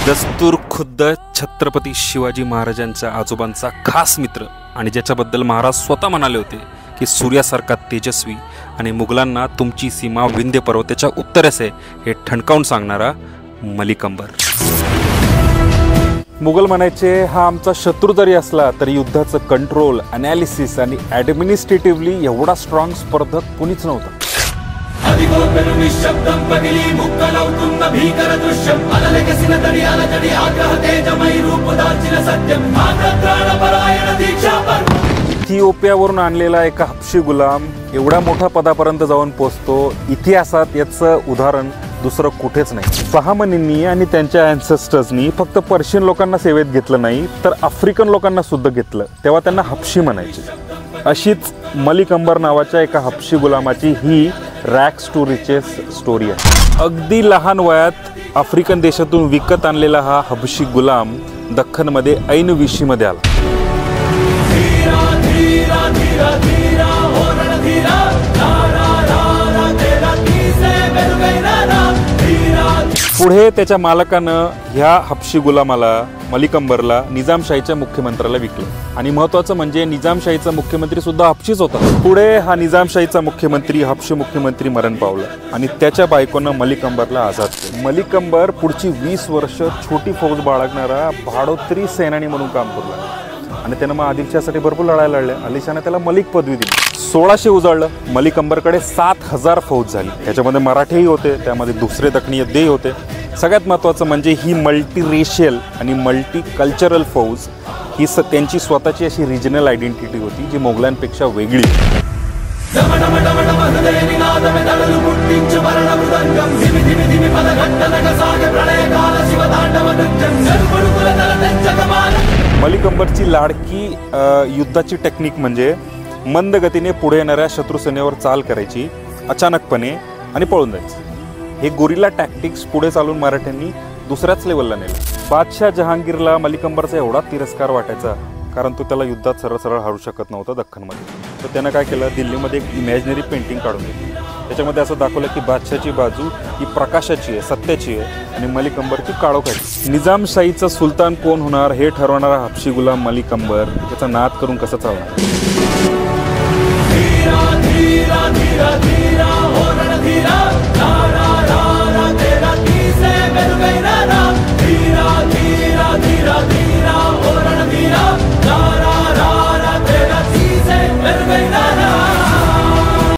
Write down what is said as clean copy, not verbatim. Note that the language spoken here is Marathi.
दस्तूर खुद्द छत्रपती शिवाजी महाराजांच्या आजोबांचा खास मित्र आणि ज्याच्याबद्दल महाराज स्वतः म्हणाले होते की सूर्यासारखा तेजस्वी आणि मुघलांना तुमची सीमा विंध्य पर्वताच्या उत्तरेस आहे हे ठणकावून सांगणारा मलिक अंबर। मुघल म्हणायचे हा आमचा शत्रू जरी असला तरी युद्धाचं कंट्रोल, ॲनालिसिस आणि ॲडमिनिस्ट्रेटिव्हली एवढा स्ट्रॉंग स्पर्धक कुणीच नव्हता। इथिओपियावरून आणलेला एका हबशी गुलाम एवढा मोठा पदापर्यंत जाऊन पोहोचतो, इतिहासात याचं उदाहरण दुसरं कुठेच नाही। बहामनींनी आणि त्यांच्या ॲन्सेस्टर्सनी फक्त पर्शियन लोकांना सेवेत घेतलं नाही तर आफ्रिकन लोकांना सुद्धा घेतलं, तेव्हा त्यांना हबशी म्हणायचे। अशीच मलिक अंबर नावाच्या एका हबशी गुलामाची ही रॅग्स टू रिचेस स्टोरी आहे। अगदी लहान वयात आफ्रिकन देशातून विकत आणलेला हा हबशी गुलाम दख्खनमध्ये ऐन विशीमध्ये आला। पुढे त्याच्या मालकानं ह्या हबशी गुलामाला मलिक अंबरला निजामशाहीच्या मुख्यमंत्र्याला विकलं आणि महत्त्वाचं म्हणजे निजामशाहीचा मुख्यमंत्री सुद्धा हबशीच होता। पुढे हा निजामशाहीचा मुख्यमंत्री हबशी मुख्यमंत्री मरण पावला आणि त्याच्या बायकोनं मलिक अंबरला आझाद केलं। मलिक अंबर पुढची 20 वर्ष छोटी फौज बाळगणारा भाडोत्री सेनानी म्हणून काम करू लागला आणि त्यानं मग आदिलशाहसाठी भरपूर लढाया लढल्या। आदिलशाहने त्याला मलिक पदवी दिली। 1600 उजाडलं। मलिक अंबरकडे 7000 फौज झाली, त्याच्यामध्ये मराठीही होते, त्यामध्ये दुसरे दखनी देही होते। सगळ्यात महत्त्वाचं म्हणजे ही मल्टीरेशियल आणि मल्टी कल्चरल फौज ही त्यांची स्वतःची अशी रिजनल आयडेंटिटी होती जी मोगलांपेक्षा वेगळी। मलिक अंबरची लाडकी युद्धाची टेक्निक म्हणजे मंद गतीने पुढे येणाऱ्या शत्रुसेनेवर चाल करायची अचानकपणे आणि पळून जायचं। हे गोरिला टॅक्टिक्स पुढे चालून मराठ्यांनी दुसऱ्याच लेवलला नेलं। बादशाह जहांगीरला मलिक अंबरचा एवढा तिरस्कार वाटायचा कारण तो त्याला युद्धात सरळ सरळ हारू शकत नव्हता दख्खनमध्ये। तर त्यानं काय केलं, दिल्लीमध्ये एक इमॅजिनरी पेंटिंग काढून घेतली। त्याच्यामध्ये असं दाखवलं की बादशाहची बाजू ही प्रकाशाची आहे, सत्याची आहे आणि मलिक अंबरची काळोखाची। निजामशाहीचा सुलतान कोण होणार हे ठरवणारा हबशी गुलाम मलिक अंबर याचा नाद करून कसं चालणार।